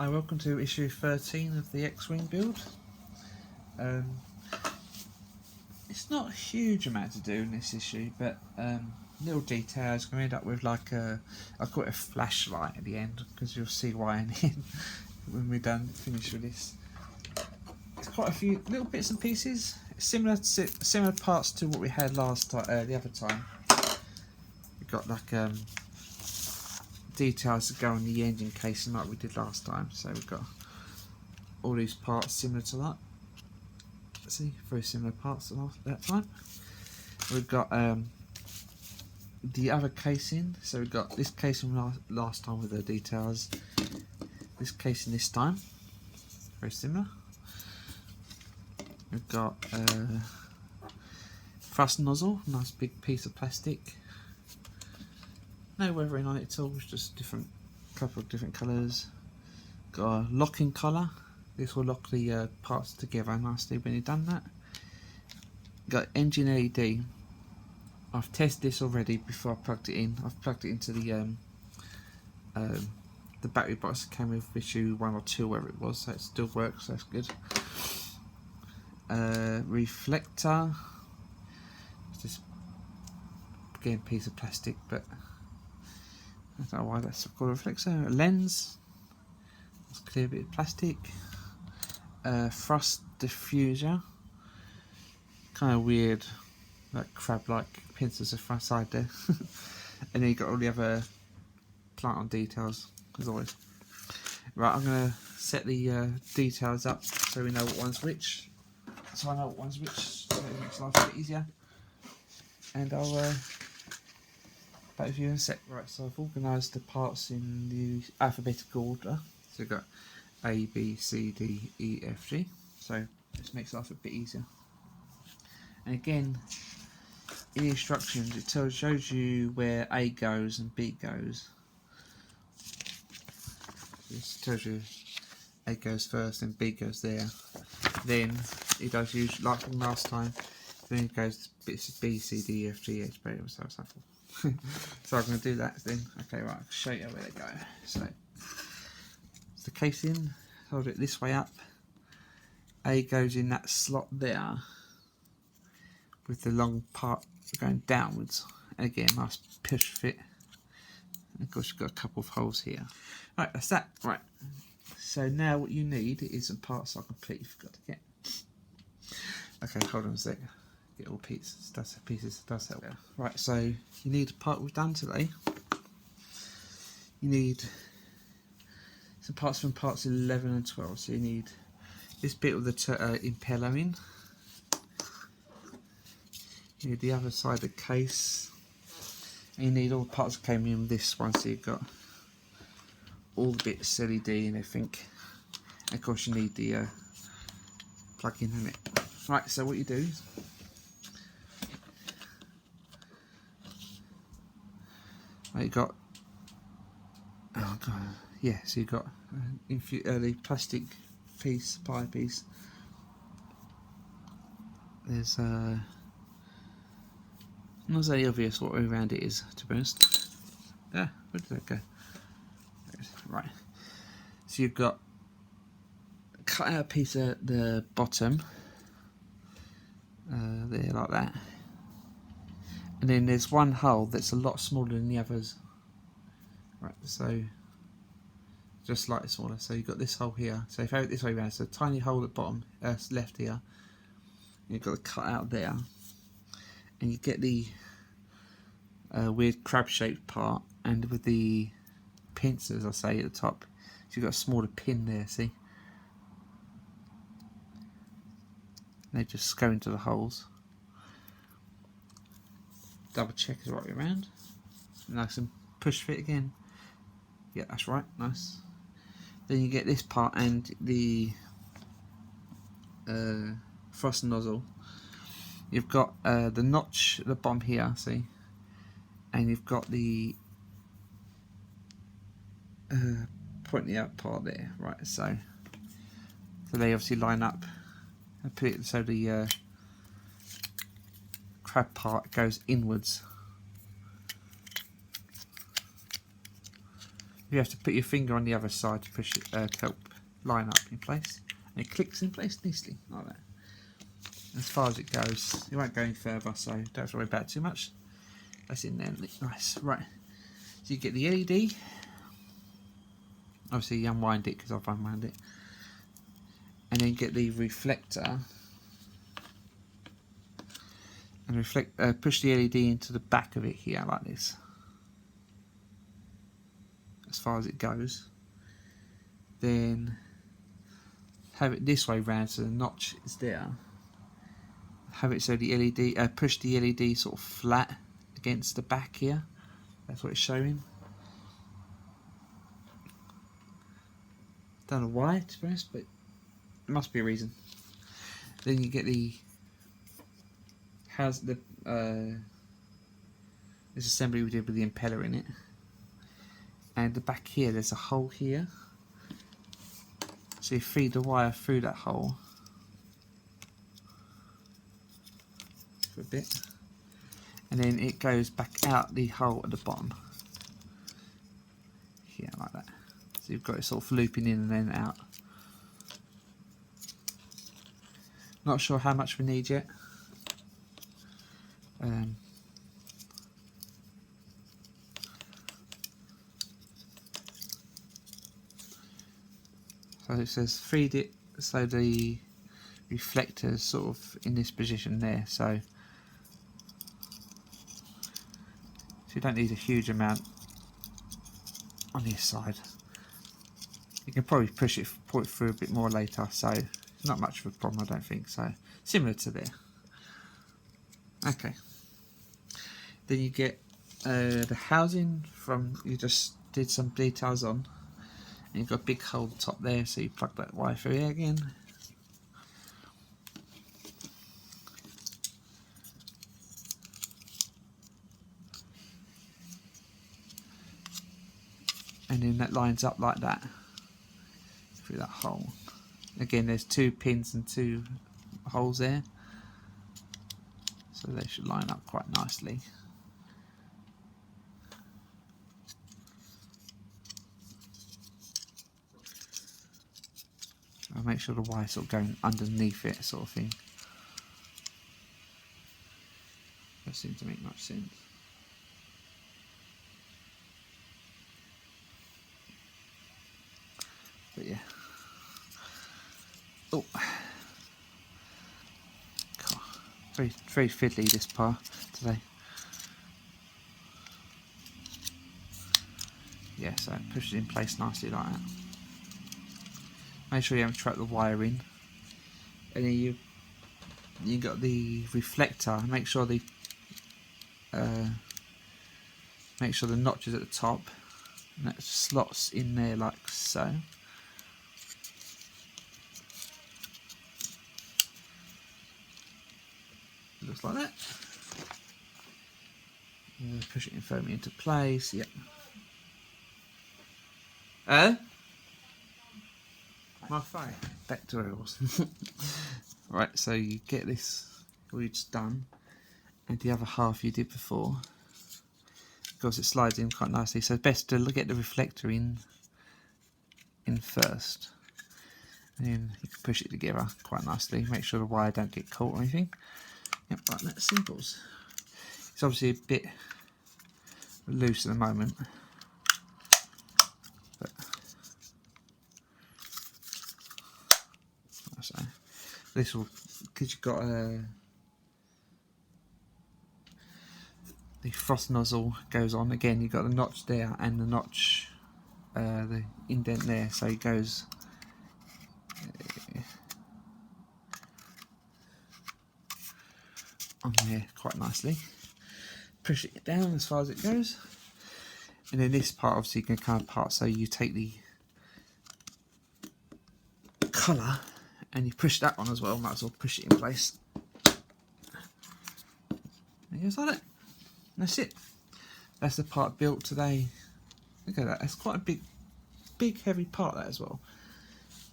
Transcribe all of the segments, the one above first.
Hi, welcome to issue 13 of the X-Wing build. It's not a huge amount to do in this issue, but little details. Going to end up with like I'll call it a flashlight at the end, because you'll see why in the end when we're done finished with this. It's quite a few little bits and pieces, similar parts to what we had last time, the other time. We got like details to go on the engine casing like we did last time, so we've got all these parts similar to that. See, very similar parts to that time. We've got the other casing, so we've got this casing last time with the details, this casing this time, very similar. We've got thrust nozzle, nice big piece of plastic. No weathering on it at all, it's just couple of different colours. Got a locking collar, this will lock the parts together nicely when you've done that. Got engine LED, I've tested this already before I plugged it in. I've plugged it into the battery box that came with issue 1 or 2, wherever it was, so it still works, so that's good. Reflector, it's just again a piece of plastic, but I don't know why that's called a reflector. A lens, it's a clear bit of plastic. Thrust diffuser, kind of weird, like crab-like pincers the front side there. And then you got all the other plant on details, as always. Right, I'm going to set the details up so we know what one's which. So I know what one's which, so it makes life a bit easier. And I'll back with you in a sec. Right, so I've organised the parts in the alphabetical order. So we've got A, B, C, D, E, F, G. So this makes life a bit easier. And again, in the instructions, it shows you where A goes and B goes. It tells you A goes first and B goes there. Then it does use, like from last time, then it goes bits of B, C, D, E, F, G, H, B, and so on. So I'm going to do that then. Okay, right, I'll show you where they go. So it's the casing, hold it this way up. A goes in that slot there with the long part going downwards. And again, nice push fit. And of course, you've got a couple of holes here. Right, that's that. Right. So now what you need is some parts I completely forgot to get. Okay, hold on a sec. Get all pieces. Does help. Right, so you need a part we've done today. You need some parts from parts 11 and 12. So you need this bit with the impeller in. You need the other side of the case. And you need all the parts that came in this one. So you've got all the bits LED and everything. And of course you need the plug-in in it. Right, so what you do is you got, oh god, yeah, so you got the plastic piece, pie piece. There's not very obvious what way around it is, to be honest. Where did that go? Right, so you've got cut out a piece at the bottom there, like that, and then there's one hole that's a lot smaller than the others. Right, so just slightly smaller. So you've got this hole here. So if I have it this way around, so a tiny hole at the bottom, left here. You've got the cut out there, and you get the weird crab-shaped part, and with the pincers, I say, at the top. So you've got a smaller pin there. See, and they just go into the holes. Double check is right way around. Nice and push fit again. Yeah, that's right. Nice. Then you get this part and the thrust nozzle. You've got the notch at the bottom here, see, and you've got the pointy out part there. Right, so they obviously line up. I put it so the crab part goes inwards. You have to put your finger on the other side to push it to help line up in place, and it clicks in place nicely like that. As far as it goes, it won't go any further, so don't have to worry about it too much. That's in there, nice. Right, so you get the LED. Obviously, you unwind it because I've unwound it, and then get the reflector. And push the LED into the back of it here like this, as far as it goes. Then have it this way round so the notch is there. Have it so the LED, push the LED sort of flat against the back here. That's what it's showing. Don't know why, to be honest, but there must be a reason. Then you get the this assembly we did with the impeller in it, and the back here there's a hole here, so you feed the wire through that hole for a bit, and then it goes back out the hole at the bottom here like that. So you've got it sort of looping in and then out. Not sure how much we need yet. So it says feed it so the reflector's sort of in this position there, so you don't need a huge amount on this side. You can probably pull it through a bit more later, so it's not much of a problem, I don't think. So similar to there. Okay. Then you get the housing from, you just did some details on, and you've got a big hole top there, so you plug that wire through here again. And then that lines up like that through that hole. Again, there's 2 pins and 2 holes there, so they should line up quite nicely. I'll make sure the wire's sort of going underneath it, sort of thing. That seems to make much sense. But yeah. Oh, God. Very fiddly this part today. Yeah, so it pushes it in place nicely like that. Make sure you haven't trapped the wire in. And then you got the reflector. Make sure the notch is at the top, and that slots in there like so. Looks like that. Push it firmly into place. Yep. My phone. Back to where it was. Right, so you get this all just done, and the other half you did before. Of course, it slides in quite nicely, so it's best to get the reflector in first, and then you can push it together quite nicely. Make sure the wire don't get caught or anything. Yep, like that, simples. It's obviously a bit loose at the moment, but so this will, because you've got the frost nozzle goes on again. You've got the notch there and the notch, the indent there, so it goes on there quite nicely. Push it down as far as it goes, and then this part obviously can come apart. So you take the collar and you push that one as well. Might as well push it in place. And just like that. That's it. That's the part built today. Look at that. That's quite a big heavy part, that as well.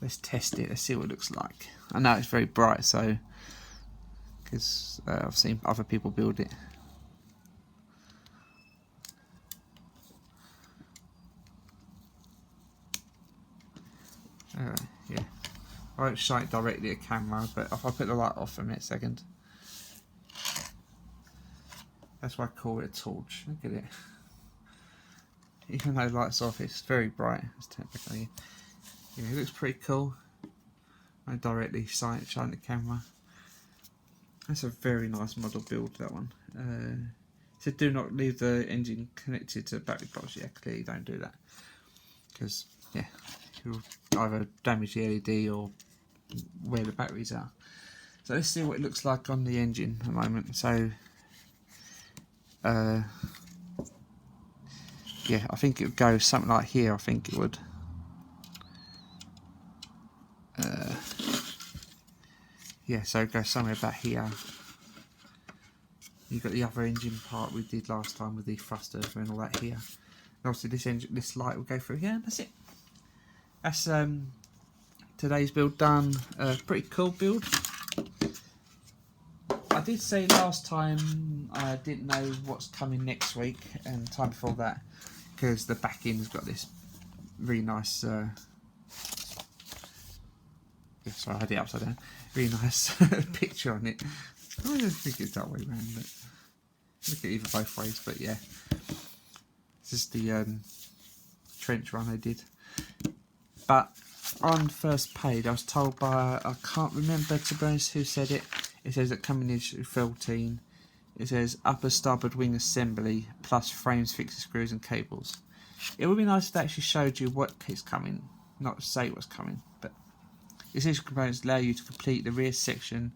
Let's test it. Let's see what it looks like. I know it's very bright, so because I've seen other people build it. Yeah, I won't shine it directly at camera, but if I put the light off for a minute, second. That's why I call it a torch. Look at it. Even though the light's off, it's very bright. Let's turn it back on here. Yeah, it looks pretty cool. I directly shine the camera. That's a very nice model build, that one. So do not leave the engine connected to battery box. Yeah, clearly don't do that. Because, yeah, you'll either damage the LED or where the batteries are. So let's see what it looks like on the engine at the moment. So, yeah, I think it would go something like here, I think it would. Yeah, so it goes somewhere about here. You've got the other engine part we did last time with the thruster and all that here. And obviously this light will go through here, and that's it. That's today's build done. Pretty cool build. I did say last time I didn't know what's coming next week, and the time before that, because the back end's got this really nice sorry, I had it upside down. Really nice picture on it. I don't think it's that way around, but look at either both ways. But yeah, this is the trench run I did. But on the first page, I was told by, I can't remember to be honest who said it. It says that coming issue 14. It says upper starboard wing assembly plus frames, fixed screws and cables. It would be nice if they actually showed you what is coming, not say what's coming. But essential components allow you to complete the rear section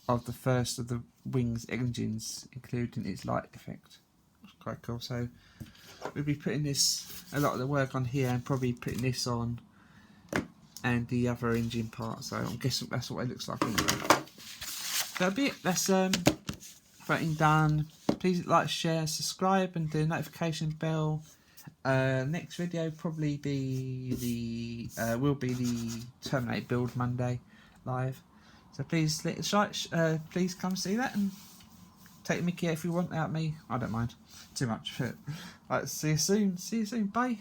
of the first of the wing's engines, including its light effect. That's quite cool. So we'll be putting a lot of the work on here, and probably putting this on and the other engine part. So I'm guessing that's what it looks like anyway. That'll be it. That's voting done. Please like, share, subscribe, and the notification bell. Next video probably be will be the Terminator build Monday live. So please please come see that, and take Mickey if you want out of me. I don't mind too much. Right, see you soon. Bye.